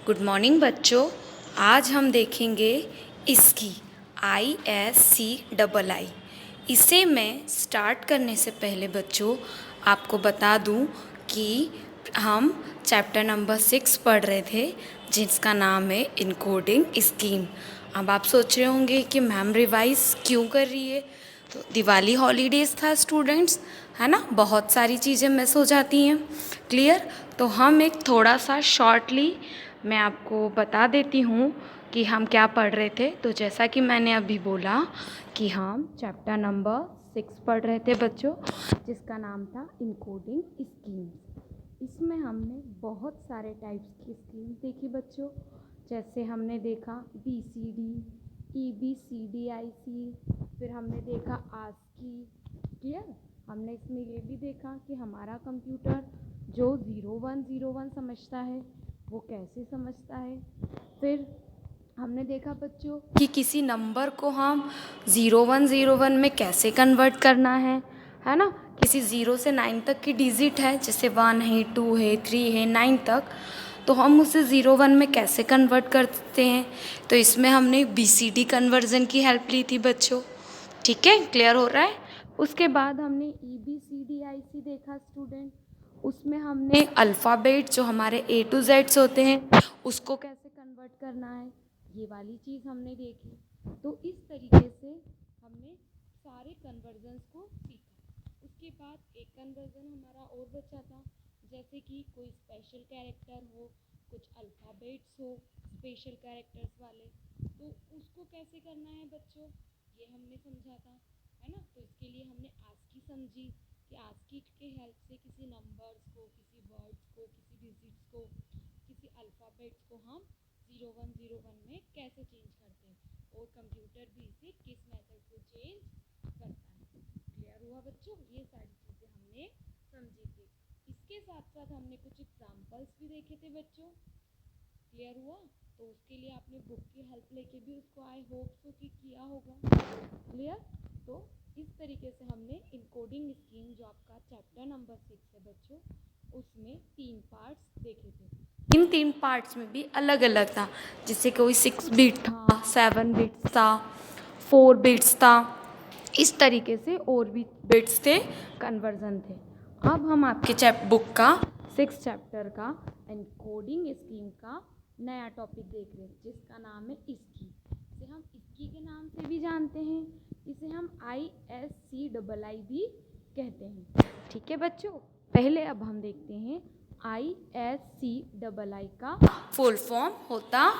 Good morning बच्चों। आज हम देखेंगे इसकी ISCII। इसे मैं स्टार्ट करने से पहले बच्चों आपको बता दूं कि हम चैप्टर नंबर 6 पढ़ रहे थे जिसका नाम है इनकोडिंग स्कीम। अब आप सोच रहे होंगे कि मैम रिवाइज क्यों कर रही है। तो दिवाली हॉलीडेज़ था स्टूडेंट्स, है ना, बहुत सारी चीज़ें मिस हो जाती हैं। क्लियर? तो हम एक थोड़ा सा शॉर्टली मैं आपको बता देती हूँ कि हम क्या पढ़ रहे थे। तो जैसा कि मैंने अभी बोला कि हम चैप्टर नंबर 6 पढ़ रहे थे बच्चों, जिसका नाम था इनकोडिंग स्कीम। इसमें हमने बहुत सारे टाइप्स की स्कीम देखी बच्चों। जैसे हमने देखा BCD, EBCDIC, फिर हमने देखा ASCII। क्लियर? हमने इसमें ये भी देखा कि हमारा कंप्यूटर जो 0101 समझता है वो कैसे समझता है। फिर हमने देखा बच्चों कि किसी नंबर को हम 0101 में कैसे कन्वर्ट करना है ना। किसी 0 से 9 तक की डिजिट है, जैसे 1 है, 2 है, 3 है, 9 तक, तो हम उसे 01 में कैसे कन्वर्ट करते हैं। तो इसमें हमने BCD कन्वर्जन की हेल्प ली थी बच्चों। ठीक है, क्लियर हो रहा है। उसके बाद हमने EBCDIC देखा स्टूडेंट। उसमें हमने अल्फ़ाबेट जो हमारे A to Z होते हैं उसको कैसे कन्वर्ट करना है, ये वाली चीज़ हमने देखी। तो इस तरीके से हमने सारे कन्वर्जन्स को सीखा। उसके बाद एक कन्वर्जन हमारा और बचा था, जैसे कि कोई स्पेशल कैरेक्टर हो, कुछ अल्फ़ाबेट्स हो स्पेशल कैरेक्टर्स वाले, तो उसको कैसे करना है बच्चों, ये हमने समझा था, है ना। तो इसके लिए हमने ASCII समझी कि ASCII के हेल्प से किसी नंबर्स को, किसी वर्ड्स को, किसी डिजिट्स को, किसी अल्फ़ाबेट्स को हम 0101 में कैसे चेंज करते हैं और कंप्यूटर भी इसे किस मेथड से चेंज करता है। क्लियर हुआ बच्चों? ये सारी चीज़ें हमने समझी थी। इसके साथ साथ हमने कुछ एग्जाम्पल्स भी देखे थे बच्चों। क्लियर हुआ? तो उसके लिए आपने बुक की हेल्प लेके भी उसको आई होप सो कि किया होगा। क्लियर? तो इस तरीके से हमने इनकोडिंग स्कीम जो आपका चैप्टर नंबर 6 है बच्चों, उसमें 3 पार्ट्स देखे थे। इन 3 पार्ट्स में भी अलग अलग था, जैसे कोई 6 बिट था, 7 बिट्स था, 4 बिट्स था, इस तरीके से और भी बिट्स थे, कन्वर्जन थे। अब हम आपके बुक का 6 चैप्टर का एनकोडिंग स्कीम का नया टॉपिक देख रहे हैं, जिसका नाम है इसकी। इसे हम इसकी के नाम से भी जानते हैं, इसे हम ISCII भी कहते हैं। ठीक है बच्चों, पहले अब हम देखते हैं ISCII का फुल फॉर्म होता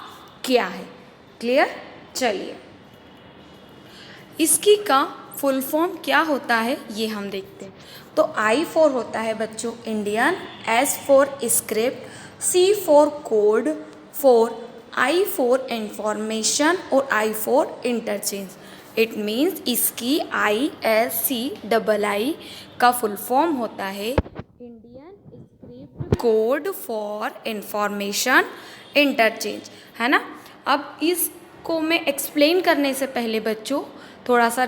क्या है। क्लियर? चलिए, इसकी का फुल फॉर्म क्या होता है ये हम देखते हैं। तो I फॉर होता है बच्चों Indian, S for script, C for code, I for information और I for interchange. It means इसकी ISCII का फुल फॉर्म होता है Indian script code for information interchange, है ना। अब इसको मैं एक्सप्लेन करने से पहले बच्चों थोड़ा सा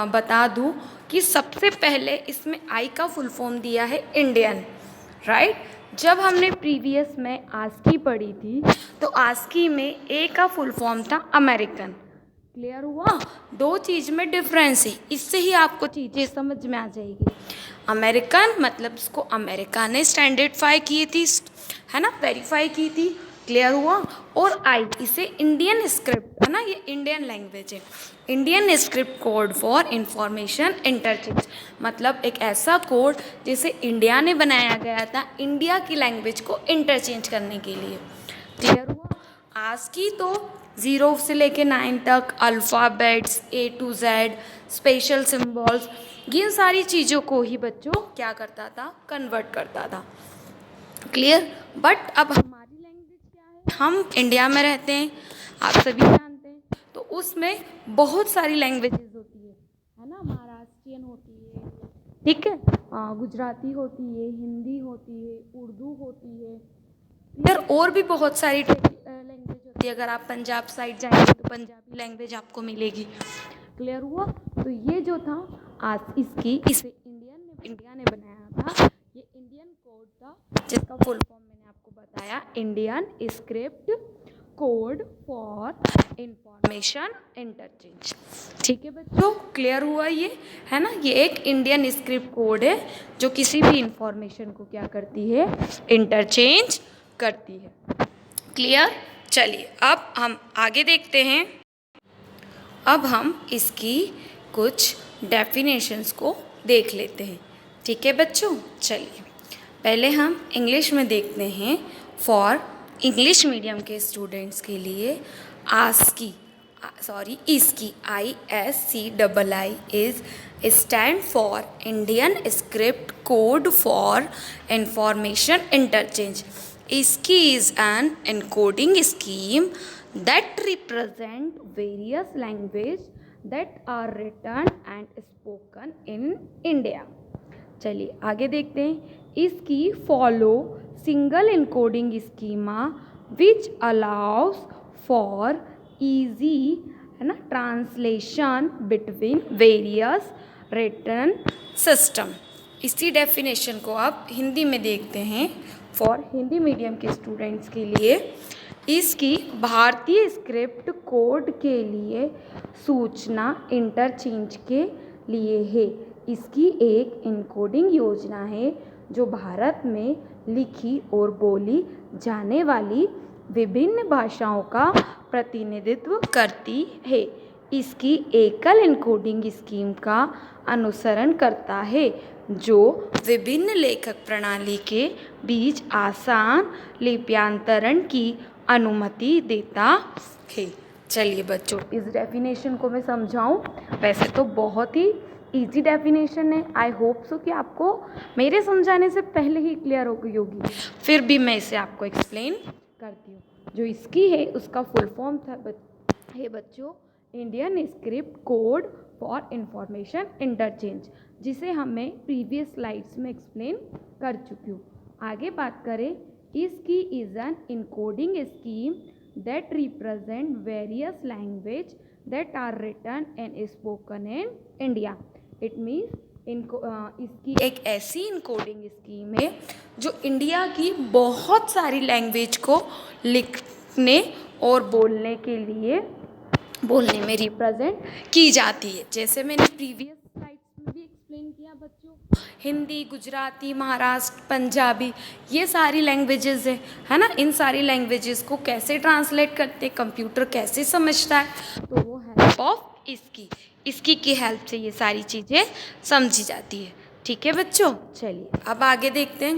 बता दूं कि सबसे पहले इसमें I का फुल फॉर्म दिया है इंडियन, राइट। जब हमने प्रीवियस में ASCII पढ़ी थी तो ASCII में A का फुल फॉर्म था अमेरिकन। क्लियर हुआ? 2 चीज़ में डिफरेंस है, इससे ही आपको चीज़ें समझ में आ जाएगी। अमेरिकन मतलब इसको अमेरिका ने स्टैंडर्डिफाई की थी, है ना, वेरीफाई की थी। क्लियर हुआ? और I इसे इंडियन स्क्रिप्ट, है ना, ये इंडियन लैंग्वेज है, Indian script code for information interchange, मतलब एक ऐसा कोड जिसे इंडिया ने बनाया गया था इंडिया की लैंग्वेज को इंटरचेंज करने के लिए। क्लियर हुआ? ASCII तो 0 से लेके 9 तक alphabets A to Z, special symbols, ये सारी चीज़ों को ही बच्चों क्या करता था, कन्वर्ट करता था। क्लियर? बट अब हमारी लैंग्वेज क्या है, हम इंडिया में रहते हैं, आप सभी जानते हैं, तो उसमें बहुत सारी लैंग्वेजेस होती है ना। महाराष्ट्रियन होती है, ठीक है, गुजराती होती है, हिंदी होती है, उर्दू होती है, क्लियर, और भी बहुत सारी लैंग्वेज होती है। अगर आप पंजाब साइड जाएंगे तो पंजाबी लैंग्वेज आपको मिलेगी। क्लियर हुआ? तो ये जो था आज इसे इंडिया ने बनाया था, ये इंडियन कोड था जिसका फुल फॉर्म मैंने आपको बताया बताया Indian script code for information interchange. ठीक है बच्चों, क्लियर हुआ ये, है ना। ये एक इंडियन स्क्रिप्ट कोड है जो किसी भी इंफॉर्मेशन को क्या करती है, इंटरचेंज करती है। क्लियर। चलिए अब हम आगे देखते हैं। अब हम इसकी कुछ डेफिनेशंस को देख लेते हैं। ठीक है बच्चों, चलिए पहले हम इंग्लिश में देखते हैं। फॉर इंग्लिश मीडियम के स्टूडेंट्स के लिए ASCII ISCII ISCII is stand for Indian script code for information interchange. ISCII is an encoding scheme that represent various language that are written and spoken in India। चलिए आगे देखते हैं। इसकी follow single encoding schema which allows for easy, है ना, translation between various written system. इसी definition को आप हिंदी में देखते हैं। फॉर हिंदी मीडियम के स्टूडेंट्स के लिए इसकी भारतीय स्क्रिप्ट कोड के लिए सूचना इंटरचेंज के लिए है। इसकी एक इनकोडिंग योजना है जो भारत में लिखी और बोली जाने वाली विभिन्न भाषाओं का प्रतिनिधित्व करती है। इसकी एकल इनकोडिंग स्कीम का अनुसरण करता है जो विभिन्न लेखक प्रणाली के बीच आसान लिप्यांतरण की अनुमति देता है। चलिए बच्चों, इस डेफिनेशन को मैं समझाऊं। वैसे तो बहुत ही इजी डेफिनेशन है। आई होप सो कि आपको मेरे समझाने से पहले ही क्लियर हो गई होगी, फिर भी मैं इसे आपको एक्सप्लेन करती हूँ। जो इसकी है उसका फुल फॉर्म है बच्चों Indian script code for information interchange, जिसे हमें प्रीवियस स्लाइड्स में एक्सप्लेन कर चुकी हूँ। आगे बात करें, इसकी is an encoding scheme that represent various language that are written and spoken in India. It means इसकी एक ऐसी इनकोडिंग स्कीम है जो इंडिया की बहुत सारी लैंग्वेज को लिखने और बोलने में रिप्रेजेंट की जाती है। जैसे मैंने प्रीवियस स्लाइड्स में भी एक्सप्लेन किया बच्चों, हिंदी, गुजराती, महाराष्ट्र, पंजाबी, ये सारी लैंग्वेजेस है ना। इन सारी लैंग्वेजेस को कैसे ट्रांसलेट करते, कंप्यूटर कैसे समझता है, तो वो हेल्प ऑफ इसकी की हेल्प से ये सारी चीज़ें समझी जाती है। ठीक है बच्चों, चलिए अब आगे देखते हैं।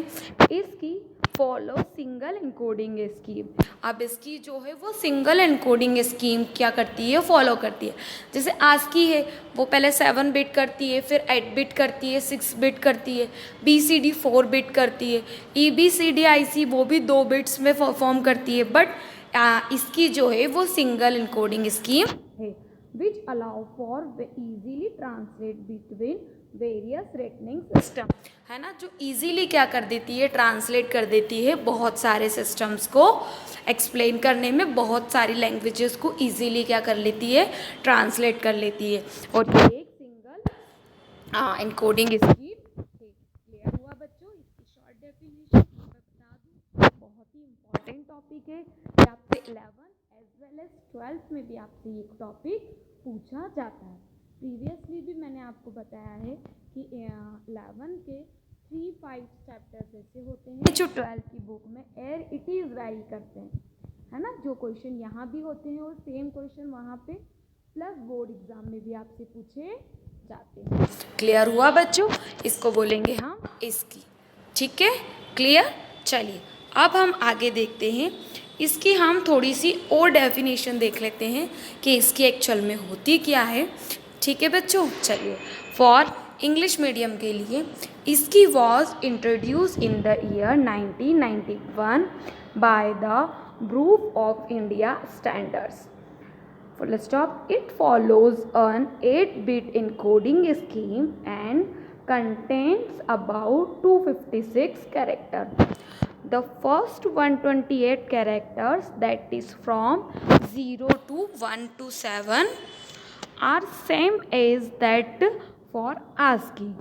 इसकी फॉलो सिंगल इनकोडिंग स्कीम। अब इसकी जो है वो सिंगल इनकोडिंग स्कीम क्या करती है, फॉलो करती है। जैसे आस्की है वो पहले 7 बिट करती है, फिर 8 बिट करती है, 6 बिट करती है, BCD 4 बिट करती है, EBCDIC वो भी 2 बिट्स में परफॉर्म करती है। बट इसकी जो है वो सिंगल इनकोडिंग स्कीम है which allow for easily translate between various writing system, है ना, जो इजीली क्या कर देती है, ट्रांसलेट कर देती है बहुत सारे सिस्टम्स को एक्सप्लेन करने में, बहुत सारी लैंग्वेजेस को इजीली क्या कर लेती है, ट्रांसलेट कर लेती है। और ये एक सिंगल इनकोडिंग स्कीम। क्लियर हुआ बच्चों। इसकी शॉर्ट डेफिनेशन मैं बता दूँ, बहुत ही इम्पॉर्टेंट टॉपिक है। ये आपसे 11 एज वेल एज 12th में भी आपसे ये टॉपिक पूछा जाता है। प्रीवियसली भी मैंने आपको बताया है कि 11 के 3-5 चैप्टर्स ऐसे होते हैं जो 12th की बुक में इट इज़ वेरी करते हैं, है ना। जो क्वेश्चन यहाँ भी होते हैं और सेम क्वेश्चन वहाँ पे प्लस बोर्ड एग्जाम में भी आपसे पूछे जाते हैं। क्लियर हुआ बच्चों, इसको बोलेंगे हम इसकी। ठीक है, क्लियर। चलिए अब हम आगे देखते हैं। इसकी हम थोड़ी सी और डेफिनेशन देख लेते हैं कि इसकी एक्चुअल में होती क्या है। ठीक है बच्चों, चलिए फॉर इंग्लिश मीडियम के लिए इसकी was introduce in the year 1991 by the group of India standards. Full stop. It follows an 8-bit encoding scheme and contains about 256 characters. The first 128 characters, that is from 0 to 127, are same as that for ASCII.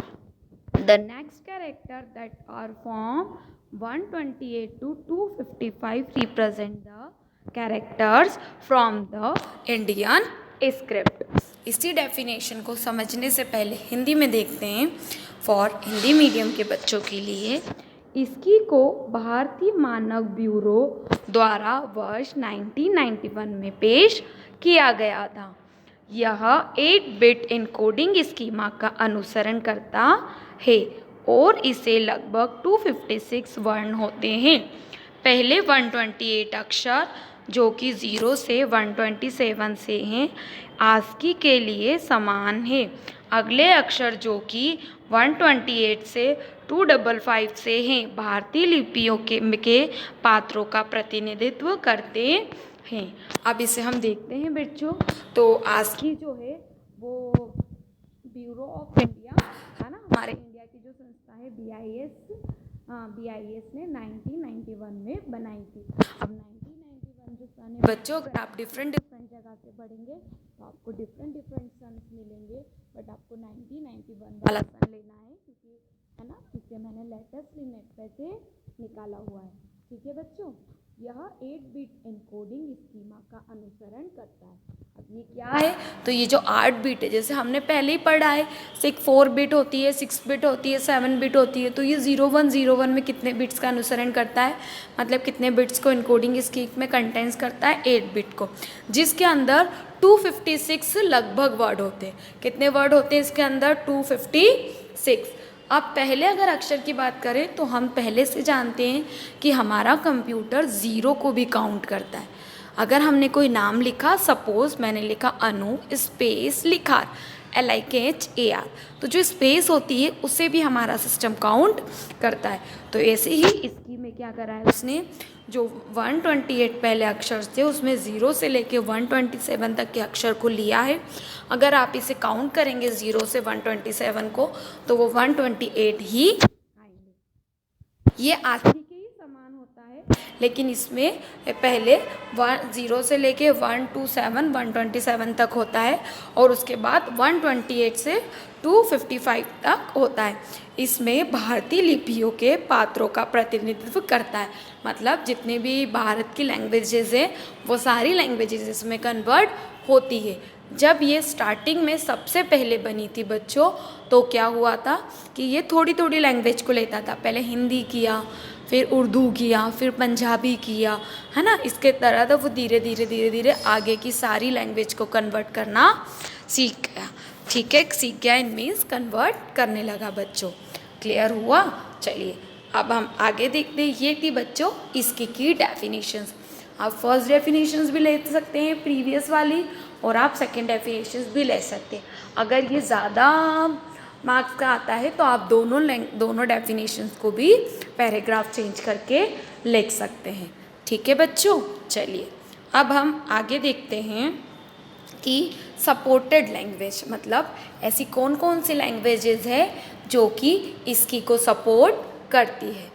The next character that are from 128 to 255 represent the characters from the Indian script. इसी definition को समझने से पहले हिंदी में देखते हैं for Hindi medium के बच्चों के लिए। इसकी को भारतीय मानक ब्यूरो द्वारा वर्ष 1991 में पेश किया गया था। यह 8 बिट इनकोडिंग स्कीमा का अनुसरण करता है और इसे लगभग 256 वर्ण होते हैं। पहले 128 अक्षर जो कि 0 से 127 से हैं आस्की के लिए समान है। अगले अक्षर जो कि 128 से 255 से हैं भारतीय लिपियों के पात्रों का प्रतिनिधित्व करते हैं। अब इसे हम देखते हैं बच्चों। तो आस्की जो है वो ब्यूरो ऑफ इंडिया है ना, हमारे इंडिया की जो संस्था है BIS ने 1991 में बनाई थी। अब 1991 जो सन है बच्चों, अगर आप डिफरेंट जगह से पढ़ेंगे तो आपको डिफरेंट सन्स मिलेंगे, बट आपको 1991 वाला सन लेना है क्योंकि है ना, इसे मैंने लेटेस्टली नेट पे से निकाला हुआ है। ठीक है बच्चों, यह 8 बिट एनकोडिंग स्कीमा का अनुसरण करता है। अब ये क्या है, तो ये जो 8 बिट है जैसे हमने पहले ही पढ़ा है 4 बिट होती है, 6 बिट होती है, 7 बिट होती है। तो ये 0101 में कितने बिट्स का अनुसरण करता है, मतलब कितने बिट्स को एनकोडिंग स्कीम में कंटेंस करता है, 8 बिट को, जिसके अंदर 256 लगभग वर्ड होते हैं। कितने वर्ड होते हैं इसके अंदर, 256। अब पहले अगर अक्षर की बात करें तो हम पहले से जानते हैं कि हमारा कंप्यूटर 0 को भी काउंट करता है। अगर हमने कोई नाम लिखा, सपोज मैंने लिखा अनु स्पेस लिखार LIKHAR, तो जो स्पेस होती है उससे भी हमारा सिस्टम काउंट करता है। तो ऐसे ही इसकी में क्या करा है उसने, जो 128 पहले अक्षर थे उसमें 0 से लेके 127 तक के अक्षर को लिया है। अगर आप इसे काउंट करेंगे 0 से 127 को तो वो 128 ही आएंगे। ये आस्की के ही समान होता है, लेकिन इसमें पहले 0 से लेके 127 127 तक होता है और उसके बाद 128 से 255 तक होता है। इसमें भारतीय लिपियों के पात्रों का प्रतिनिधित्व करता है, मतलब जितने भी भारत की लैंग्वेजेस हैं वो सारी लैंग्वेजेस इसमें कन्वर्ट होती है। जब ये स्टार्टिंग में सबसे पहले बनी थी बच्चों, तो क्या हुआ था कि ये थोड़ी थोड़ी लैंग्वेज को लेता था। पहले हिंदी किया, फिर उर्दू किया, फिर पंजाबी किया, है ना। इसके तरह तो वो धीरे धीरे आगे की सारी लैंग्वेज को कन्वर्ट करना सीख गया। ठीक है, सीख गया इन मीन्स कन्वर्ट करने लगा बच्चों। क्लियर हुआ? चलिए अब हम आगे देखते हैं। ये थी बच्चों इसकी की डेफिनेशंस। आप फर्स्ट डेफिनेशंस भी ले सकते हैं प्रीवियस वाली, और आप सेकंड डेफिनेशंस भी ले सकते हैं। अगर ये ज़्यादा मार्क्स का आता है तो आप दोनों डेफिनेशंस को भी पैराग्राफ चेंज करके लिख सकते हैं। ठीक है बच्चों, चलिए अब हम आगे देखते हैं कि सपोर्टेड लैंग्वेज, मतलब ऐसी कौन कौन सी लैंग्वेजेस है जो कि इसकी को सपोर्ट करती है।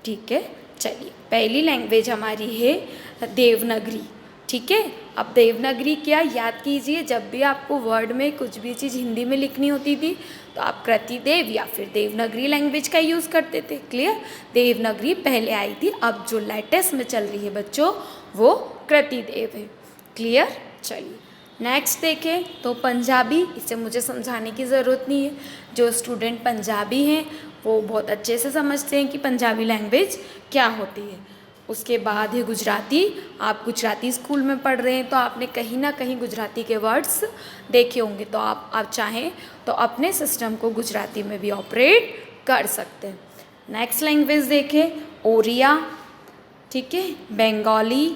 ठीक है, चलिए पहली लैंग्वेज हमारी है देवनागरी। ठीक है, अब देवनागरी क्या, याद कीजिए जब भी आपको वर्ड में कुछ भी चीज़ हिंदी में लिखनी होती थी तो आप कृतिदेव या फिर देवनागरी लैंग्वेज का यूज़ करते थे। क्लियर, देवनागरी पहले आई थी, अब जो लेटेस्ट में चल रही है बच्चों वो कृतिदेव है। क्लियर, चलिए नेक्स्ट देखें तो पंजाबी। इसे मुझे समझाने की ज़रूरत नहीं है, जो स्टूडेंट पंजाबी हैं वो बहुत अच्छे से समझते हैं कि पंजाबी लैंग्वेज क्या होती है। उसके बाद है गुजराती। आप गुजराती स्कूल में पढ़ रहे हैं तो आपने कहीं ना कहीं गुजराती के वर्ड्स देखे होंगे, तो आप चाहें तो अपने सिस्टम को गुजराती में भी ऑपरेट कर सकते हैं। नेक्स्ट लैंग्वेज देखें ओरिया। ठीक है, बंगाली,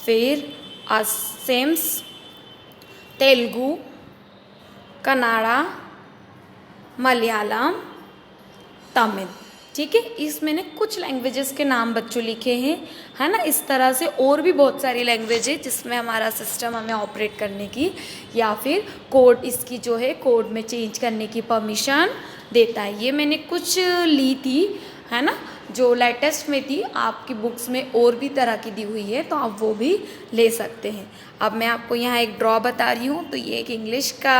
फिर असम्स, तेलुगु, कन्नड़ा, मलयालम, तमिल। ठीक है, इस मैंने कुछ लैंग्वेजेस के नाम बच्चों लिखे हैं, है ना। इस तरह से और भी बहुत सारी लैंग्वेज है जिसमें हमारा सिस्टम हमें ऑपरेट करने की या फिर कोड इसकी जो है कोड में चेंज करने की परमिशन देता है। ये मैंने कुछ ली थी, है ना, जो लेटेस्ट में थी। आपकी बुक्स में और भी तरह की दी हुई है तो आप वो भी ले सकते हैं। अब मैं आपको यहाँ एक ड्रॉ बता रही हूँ। तो ये एक इंग्लिश का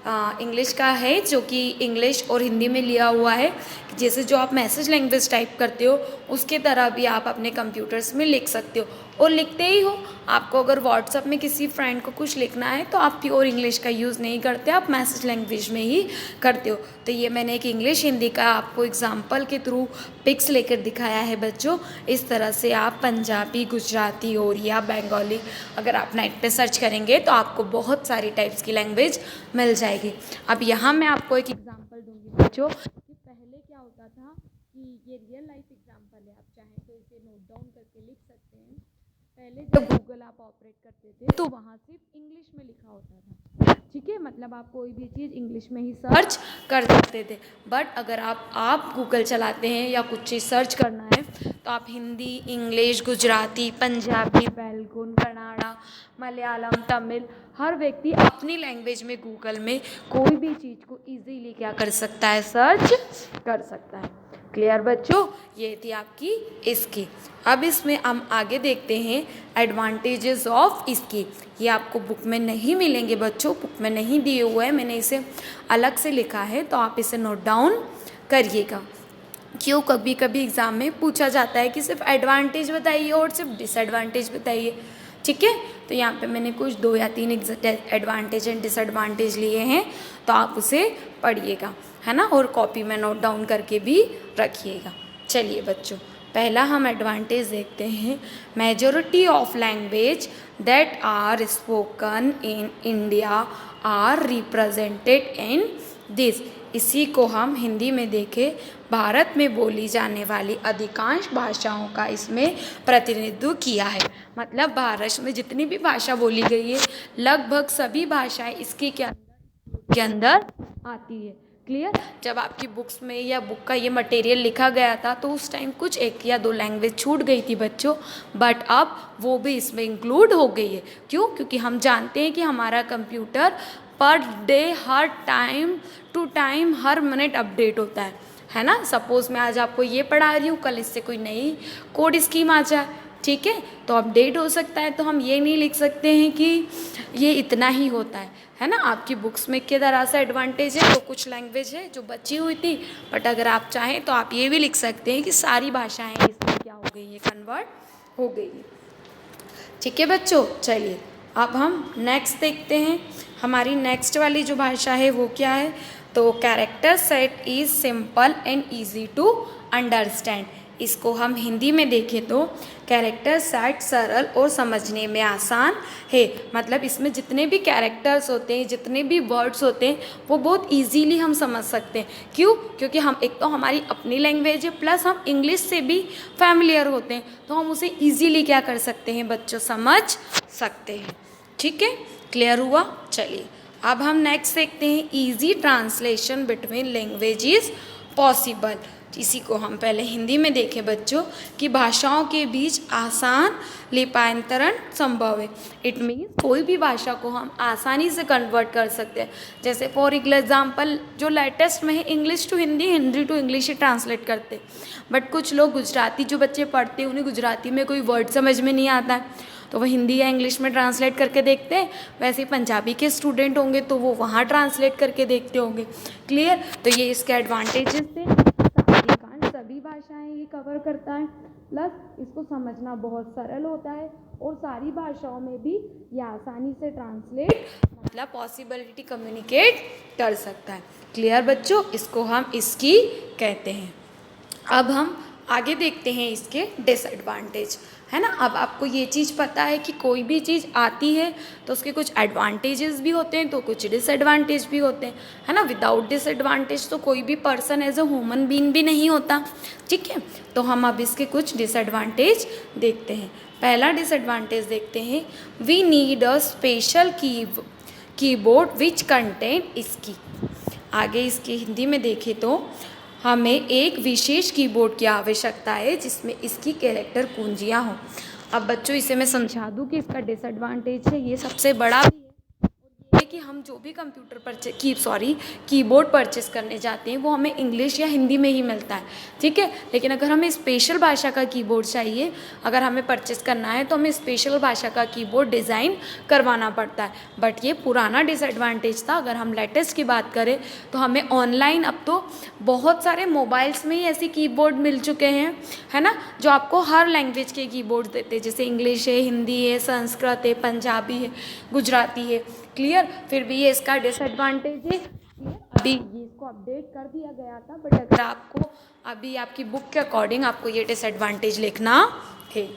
इंग्लिश का है, जो कि इंग्लिश और हिंदी में लिया हुआ है। जैसे जो आप मैसेज लैंग्वेज टाइप करते हो उसके तरह भी आप अपने कंप्यूटर्स में लिख सकते हो, और लिखते ही हो। आपको अगर व्हाट्सएप में किसी फ्रेंड को कुछ लिखना है तो आप प्योर इंग्लिश का यूज़ नहीं करते, आप मैसेज लैंग्वेज में ही करते हो। तो ये मैंने एक इंग्लिश हिंदी का आपको एग्जाम्पल के थ्रू पिक्स लेकर दिखाया है बच्चों। इस तरह से आप पंजाबी, गुजराती, ओड़िया, बंगाली अगर आप नेट पे सर्च करेंगे तो आपको बहुत सारी टाइप्स की लैंग्वेज मिल जाएगी। अब यहाँ मैं आपको एक एग्जाम्पल दूंगी बच्चों कि पहले क्या होता था, कि ये रियल लाइफ एग्जाम्पल है, आप चाहें तो इसे नोट डाउन करके लिख सकते हैं। पहले जब गूगल आप ऑपरेट करते थे तो वहाँ सिर्फ इंग्लिश में लिखा होता था, ठीक है, मतलब आप कोई भी चीज़ इंग्लिश में ही सर्च कर सकते थे। बट अगर आप गूगल चलाते हैं या कुछ चीज़ सर्च करना है तो आप हिंदी, इंग्लिश, गुजराती, पंजाबी, तेलुगु, कन्नड़ा, मलयालम, तमिल, हर व्यक्ति अपनी लैंग्वेज में गूगल में कोई भी चीज़ को इजीली क्या कर सकता है, सर्च कर सकता है। क्लियर बच्चों, ये थी आपकी इसकी। अब इसमें हम आगे देखते हैं एडवांटेजेस ऑफ इसकी। ये आपको बुक में नहीं मिलेंगे बच्चों, बुक में नहीं दिए हुए हैं, मैंने इसे अलग से लिखा है, तो आप इसे नोट डाउन करिएगा। क्यों, कभी कभी एग्ज़ाम में पूछा जाता है कि सिर्फ एडवांटेज बताइए और सिर्फ डिसएडवांटेज बताइए, ठीक है। तो यहाँ पे मैंने कुछ 2 या 3 एडवांटेज एंड डिसएडवांटेज लिए हैं, तो आप उसे पढ़िएगा, है ना, और कॉपी में नोट डाउन करके भी रखिएगा। चलिए बच्चों, पहला हम एडवांटेज देखते हैं। Majority of language that are spoken in India are represented in this. इसी को हम हिंदी में देखें, भारत में बोली जाने वाली अधिकांश भाषाओं का इसमें प्रतिनिधित्व किया है। मतलब भारत में जितनी भी भाषा बोली गई है लगभग सभी भाषाएं इसके के अंदर आती है। क्लियर। जब आपकी बुक्स में या बुक का ये मटेरियल लिखा गया था तो उस टाइम कुछ 1 या 2 लैंग्वेज छूट गई थी बच्चों, बट अब वो भी इसमें इंक्लूड हो गई है। क्यों? क्योंकि हम जानते हैं कि हमारा कंप्यूटर पर डे, हर टाइम टू टाइम, हर मिनट अपडेट होता है ना। सपोज़ मैं आज आपको ये पढ़ा रही हूँ, कल इससे कोई नई कोड स्कीम आ जाए, ठीक है, तो अपडेट हो सकता है। तो हम ये नहीं लिख सकते हैं कि ये इतना ही होता है ना। आपकी बुक्स में किस तरह से एडवांटेज है, तो कुछ लैंग्वेज है जो बची हुई थी, बट अगर आप चाहें तो आप ये भी लिख सकते हैं कि सारी भाषाएं इसमें क्या हो गई है, कन्वर्ट हो गई है। ठीक है बच्चों, चलिए अब हम नेक्स्ट देखते हैं। हमारी नेक्स्ट वाली जो भाषा है वो क्या है, तो character set is simple and easy to understand. इसको हम हिंदी में देखें तो कैरेक्टर सेट सरल और समझने में आसान है। मतलब इसमें जितने भी कैरेक्टर्स होते हैं, जितने भी वर्ड्स होते हैं, वो बहुत इजीली हम समझ सकते हैं। क्यों? क्योंकि हम एक तो हमारी अपनी लैंग्वेज है, प्लस हम इंग्लिश से भी फैमिलियर होते हैं, तो हम उसे इजीली क्या कर सकते हैं बच्चों, समझ सकते हैं। ठीक है, क्लियर हुआ। चलिए अब हम नेक्स्ट देखते हैं, easy translation between languages possible. इसी को हम पहले हिंदी में देखें बच्चों कि भाषाओं के बीच आसान लिपांतरण संभव है। इट मीन्स कोई भी भाषा को हम आसानी से कन्वर्ट कर सकते हैं। जैसे फॉर एग्जाम्पल जो लेटेस्ट में है, English to Hindi, Hindi to English ही ट्रांसलेट करते, बट कुछ लोग गुजराती जो बच्चे पढ़ते हैं उन्हें गुजराती में कोई वर्ड समझ में नहीं आता है, तो वो हिंदी या इंग्लिश में ट्रांसलेट करके देखते हैं। वैसे ही पंजाबी के स्टूडेंट होंगे तो वो वहाँ ट्रांसलेट करके देखते होंगे। क्लियर। तो ये इसके एडवांटेजेस थे। सभी भाषाएं ये कवर करता है, प्लस इसको समझना बहुत सरल होता है, और सारी भाषाओं में भी ये आसानी से ट्रांसलेट, मतलब पॉसिबिलिटी कम्युनिकेट कर सकता है। क्लियर बच्चों, इसको हम इसकी कहते हैं। अब हम आगे देखते हैं इसके डिसएडवांटेज, है ना। अब आपको ये चीज़ पता है कि कोई भी चीज़ आती है तो उसके कुछ एडवांटेजेस भी होते हैं तो कुछ डिसएडवांटेज भी होते हैं, है ना। विदाउट डिसएडवांटेज तो कोई भी person as a human being भी नहीं होता। ठीक है, तो हम अब इसके कुछ डिसएडवांटेज देखते हैं। पहला डिसएडवांटेज देखते हैं, we need a special keyboard which contain इसकी। आगे इसकी हिंदी में देखें तो हमें एक विशेष कीबोर्ड की आवश्यकता है जिसमें इसकी कैरेक्टर कुंजियाँ हों। अब बच्चों इसे मैं समझा दूँ कि इसका डिसएडवांटेज है, ये सबसे बड़ा भी है, और ये है कि हम जो भी कीबोर्ड परचेस करने जाते हैं वो हमें इंग्लिश या हिंदी में ही मिलता है, ठीक है। लेकिन अगर हमें स्पेशल भाषा का कीबोर्ड चाहिए, अगर हमें परचेस करना है तो हमें स्पेशल भाषा का कीबोर्ड डिज़ाइन करवाना पड़ता है। बट ये पुराना डिसएडवांटेज था। अगर हम लेटेस्ट की बात करें तो हमें ऑनलाइन अब तो बहुत सारे मोबाइल्स में ही ऐसे कीबोर्ड मिल चुके हैं, है ना, जो आपको हर लैंग्वेज के कीबोर्ड देते हैं, जैसे इंग्लिश है, हिंदी है, संस्कृत है, पंजाबी है, गुजराती है। क्लियर। फिर भी ये इसका डिसएडवांटेज है। अभी ये इसको अपडेट कर दिया गया था, बट अगर आपको अभी आपकी बुक के अकॉर्डिंग आपको ये डिसएडवांटेज लिखना है।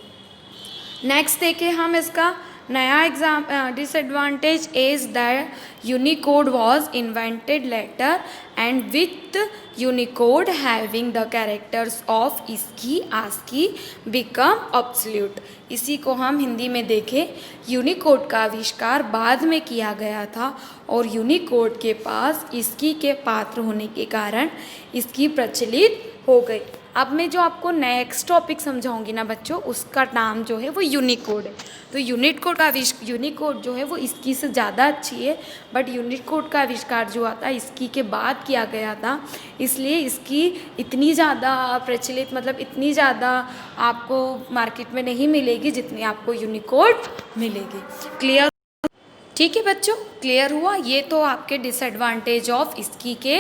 नेक्स्ट देखें हम इसका नया disadvantage is that Unicode was invented later and with Unicode having the characters of इसकी आस्की बिकम ऑब्सोल्यूट। इसी को हम हिंदी में देखें, यूनिकोड का आविष्कार बाद में किया गया था और यूनिकोड के पास इसकी के पात्र होने के कारण इसकी प्रचलित हो गई। अब मैं जो आपको नेक्स्ट टॉपिक समझाऊंगी ना बच्चों, उसका नाम जो है वो यूनिकोड है। तो यूनिकोड जो है वो इसकी से ज़्यादा अच्छी है, बट यूनिकोड का आविष्कार जो आता है इसकी के बाद किया गया था, इसलिए इसकी इतनी ज़्यादा प्रचलित, मतलब इतनी ज़्यादा आपको मार्केट में नहीं मिलेगी जितनी आपको यूनिकोड मिलेगी। क्लियर? ठीक है बच्चों, क्लियर हुआ? ये तो आपके डिसएडवांटेज ऑफ इसकी के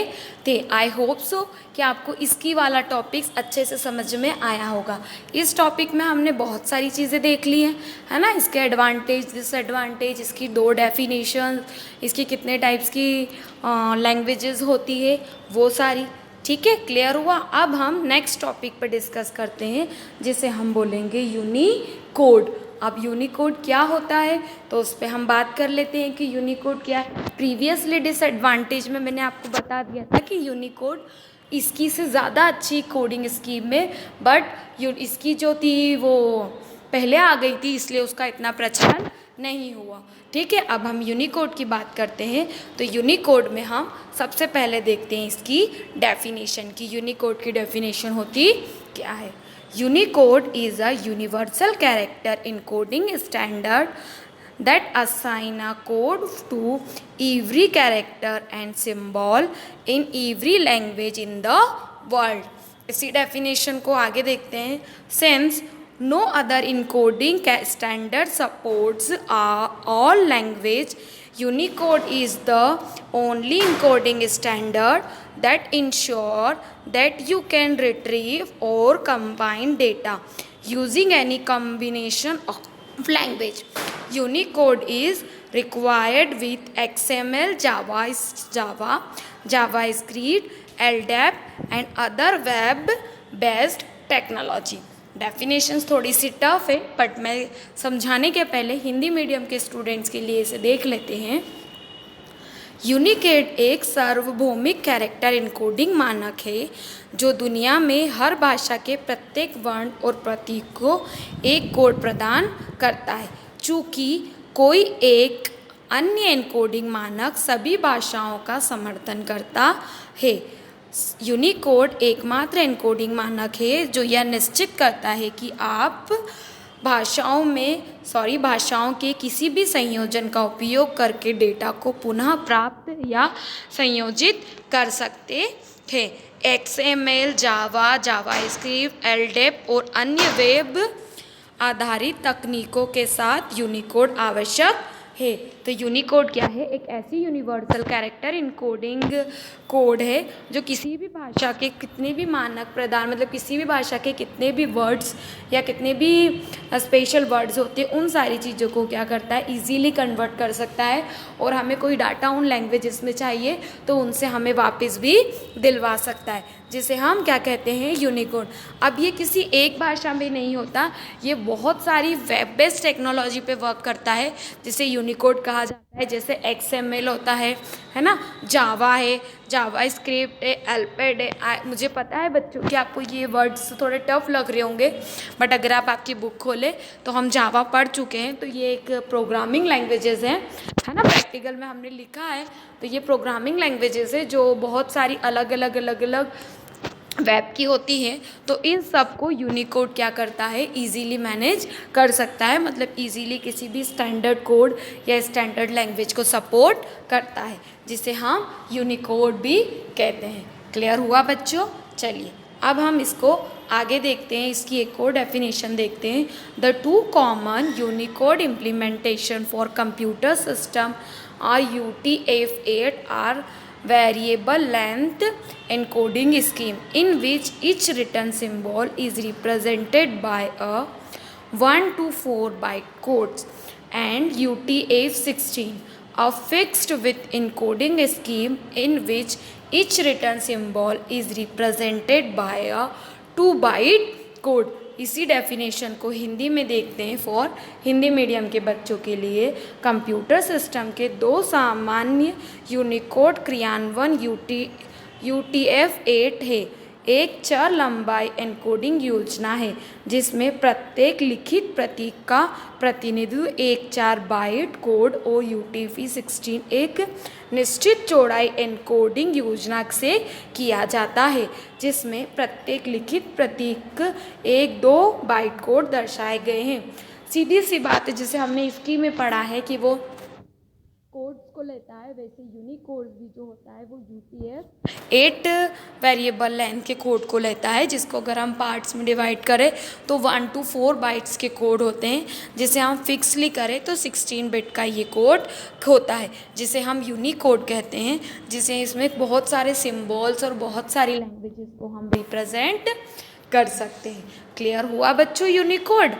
थे। आई होप सो कि आपको इसकी वाला टॉपिक्स अच्छे से समझ में आया होगा। इस टॉपिक में हमने बहुत सारी चीज़ें देख ली हैं, है ना, इसके एडवांटेज, डिसएडवांटेज, इसकी 2 डेफिनेशन, इसकी कितने टाइप्स की लैंग्वेजेस होती है, वो सारी। ठीक है, क्लियर हुआ? अब हम नेक्स्ट टॉपिक पर डिस्कस करते हैं, जिसे हम बोलेंगे यूनिकोड। अब यूनिकोड क्या होता है तो उस पर हम बात कर लेते हैं कि यूनिकोड क्या है। प्रीवियसली डिसएडवांटेज में मैंने आपको बता दिया था कि यूनिकोड इसकी से ज़्यादा अच्छी कोडिंग स्कीम में, बट इसकी जो थी वो पहले आ गई थी, इसलिए उसका इतना प्रचलन नहीं हुआ। ठीक है, अब हम यूनिकोड की बात करते हैं। तो यूनिकोड में हम सबसे पहले देखते हैं इसकी डेफिनेशन की। यूनिकोड की डेफिनेशन होती क्या है? Unicode is a universal character encoding standard that assign a code to every character and symbol in every language in the world. इसी डेफिनेशन को आगे देखते हैं। Since no other encoding standard supports all language, Unicode is the only encoding standard that ensure that you can retrieve or combine data using any combination of language. Unicode is required with XML, Java, JavaScript, LDAP and other web-based technology. Definitions थोड़ी सी tough है, but मैं समझाने के पहले Hindi medium के students के लिए इसे देख लेते हैं। यूनिकोड एक सार्वभौमिक कैरेक्टर इनकोडिंग मानक है जो दुनिया में हर भाषा के प्रत्येक वर्ण और प्रतीक को एक कोड प्रदान करता है। चूँकि कोई एक अन्य इनकोडिंग मानक सभी भाषाओं का समर्थन करता है, यूनिकोड एकमात्र एन्कोडिंग मानक है जो यह निश्चित करता है कि आप भाषाओं के किसी भी संयोजन का उपयोग करके डेटा को पुनः प्राप्त या संयोजित कर सकते हैं। XML, जावा, जावास्क्रिप्ट, LDAP और अन्य वेब आधारित तकनीकों के साथ यूनिकोड आवश्यक है। तो यूनिकोड क्या है? एक ऐसी यूनिवर्सल कैरेक्टर इनकोडिंग कोड है जो किसी भी भाषा के कितने भी मानक प्रदान, मतलब किसी भी भाषा के कितने भी वर्ड्स या कितने भी स्पेशल वर्ड्स होते हैं, उन सारी चीज़ों को क्या करता है, इजीली कन्वर्ट कर सकता है। और हमें कोई डाटा उन लैंग्वेजेस में चाहिए तो उनसे हमें वापस भी दिलवा सकता है, जिसे हम क्या कहते हैं, यूनिकोड। अब ये किसी एक भाषा में नहीं होता, ये बहुत सारी वेब बेस्ड टेक्नोलॉजी पे वर्क करता है, जिसे यूनिकोड कहा जाता है। जैसे XML होता है ना, जावा है, जावास्क्रिप्ट है, एल्पेड है। मुझे पता है बच्चों कि आपको ये वर्ड्स थोड़े टफ लग रहे होंगे, बट अगर आप आपकी बुक खोलें तो हम जावा पढ़ चुके हैं। तो ये एक प्रोग्रामिंग लैंग्वेजेस है ना, प्रैक्टिकल में हमने लिखा है। तो ये प्रोग्रामिंग लैंग्वेजेस है जो बहुत सारी अलग अलग वेब की होती है, तो इन सब को यूनिकोड क्या करता है, इजीली मैनेज कर सकता है, मतलब इजीली किसी भी स्टैंडर्ड कोड या स्टैंडर्ड लैंग्वेज को सपोर्ट करता है, जिसे हम यूनिकोड भी कहते हैं। क्लियर हुआ बच्चों? चलिए अब हम इसको आगे देखते हैं, इसकी एक और डेफिनेशन देखते हैं। The two common Unicode implementation for computer system are UTF-8 are variable length encoding scheme in which each written symbol is represented by a 1 to 4 byte codes, and UTF-16 a fixed width encoding scheme in which each written symbol is represented by a 2 byte code। इसी definition को हिंदी में देखते हैं for Hindi medium के बच्चों के लिए। Computer system के दो सामान्य यूनिकोड क्रियान्वयन UTF-8 है। एक चर लंबाई एन्कोडिंग योजना है जिसमें प्रत्येक लिखित प्रतीक का प्रतिनिधित्व एक 4 बाइट कोड और UTF-16 एक निश्चित चौड़ाई एन्कोडिंग योजना से किया जाता है, जिसमें प्रत्येक लिखित प्रतीक 1-2 बाइट कोड दर्शाए गए हैं। सीधी सी बात है, जैसे हमने इसकी में पढ़ा है कि वो कोड्स को लेता है, वैसे यूनिकोड भी जो होता है वो UTF-8 वेरिएबल लेंथ के कोड को लेता है, जिसको अगर हम पार्ट्स में डिवाइड करें तो 1 to 4 बाइट्स के कोड होते हैं। जिसे हम फिक्सली करें तो 16 बिट का ये कोड होता है, जिसे हम यूनिकोड कहते हैं, जिसे इसमें बहुत सारे सिम्बॉल्स और बहुत सारी लैंग्वेजेस को हम रिप्रेजेंट कर सकते हैं। क्लियर हुआ बच्चों यूनिकोड?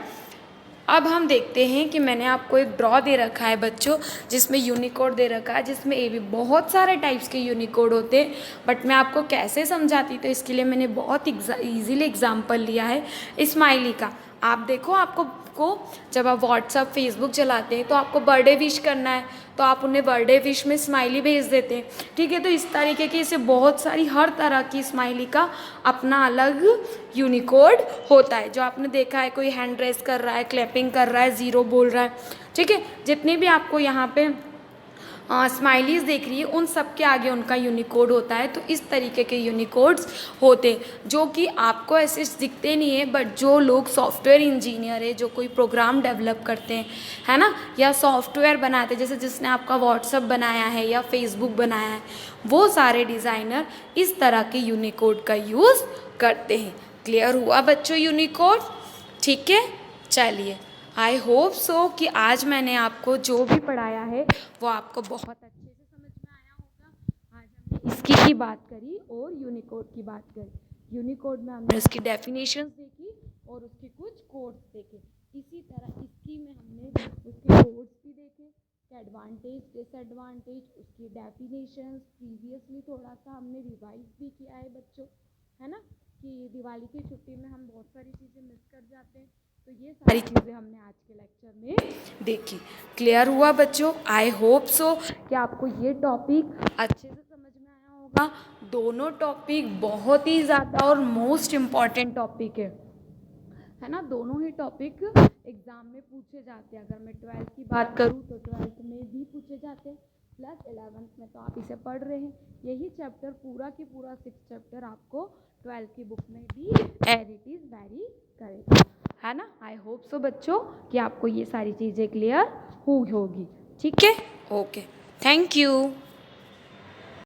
अब हम देखते हैं कि मैंने आपको एक ड्रॉ दे रखा है बच्चों, जिसमें यूनिकोड दे रखा है, जिसमें ये भी बहुत सारे टाइप्स के यूनिकोड होते हैं, बट मैं आपको कैसे समझाती, तो इसके लिए मैंने बहुत ईजीली एग्जांपल लिया है स्माइली का। आप देखो, आपको जब आप व्हाट्सअप फेसबुक चलाते हैं तो आपको बर्थडे विश करना है, तो आप उन्हें बर्थडे विश में स्माइली भेज देते हैं, ठीक है। तो इस तरीके की इसे बहुत सारी हर तरह की स्माइली का अपना अलग यूनिकोड होता है। जो आपने देखा है, कोई हैंड रेस कर रहा है, क्लैपिंग कर रहा है, ज़ीरो बोल रहा है, ठीक है, जितने भी आपको यहाँ पे स्माइलीज देख रही है, उन सब के आगे उनका यूनिकोड होता है। तो इस तरीके के यूनिकोड्स होते हैं, जो कि आपको ऐसे दिखते नहीं है, बट जो लोग सॉफ्टवेयर इंजीनियर है, जो कोई प्रोग्राम डेवलप करते हैं, है ना, या सॉफ्टवेयर बनाते हैं, जैसे जिसने आपका व्हाट्सअप बनाया है या फेसबुक बनाया है, वो सारे डिज़ाइनर इस तरह के यूनिकोड का यूज़ करते हैं। क्लियर हुआ बच्चों यूनिकोड? ठीक है, चलिए आई होप सो कि आज मैंने आपको जो भी पढ़ाया है वो आपको बहुत अच्छे से समझ में आया होगा। आज हमने इसकी ही बात करी और यूनिकोड की बात करी। यूनिकोड में हमने उसकी डेफिनेशंस देखी और उसके कुछ कोड्स देखे। इसी तरह इसकी में हमने उसके कोड्स भी देखे, एडवांटेज, डिसएडवांटेज, उसकी डेफिनेशंस। प्रीवियसली थोड़ा सा हमने रिवाइज भी किया है बच्चों, है ना, कि दिवाली की छुट्टी में हम बहुत सारी चीज़ें मिस कर जाते हैं, तो ये सारी चीज़ें हमने आज के लेक्चर में देखी। क्लियर हुआ बच्चों? आई होप सो कि आपको ये टॉपिक अच्छे से समझ में आया होगा। दोनों टॉपिक बहुत ही ज़्यादा और मोस्ट इम्पॉर्टेंट टॉपिक है ना। दोनों ही टॉपिक एग्ज़ाम में पूछे जाते हैं। अगर मैं 12th की बात करूँ तो 12th में भी पूछे जाते हैं, प्लस 11th में तो आप इसे पढ़ रहे हैं। यही चैप्टर पूरा की पूरा 6 चैप्टर आपको 12th की बुक में भी एज इट इज़ वेरी करेगा, है ना। आई होप सो बच्चों कि आपको ये सारी चीज़ें क्लियर हुई होगी। ठीक है, ओके, थैंक यू।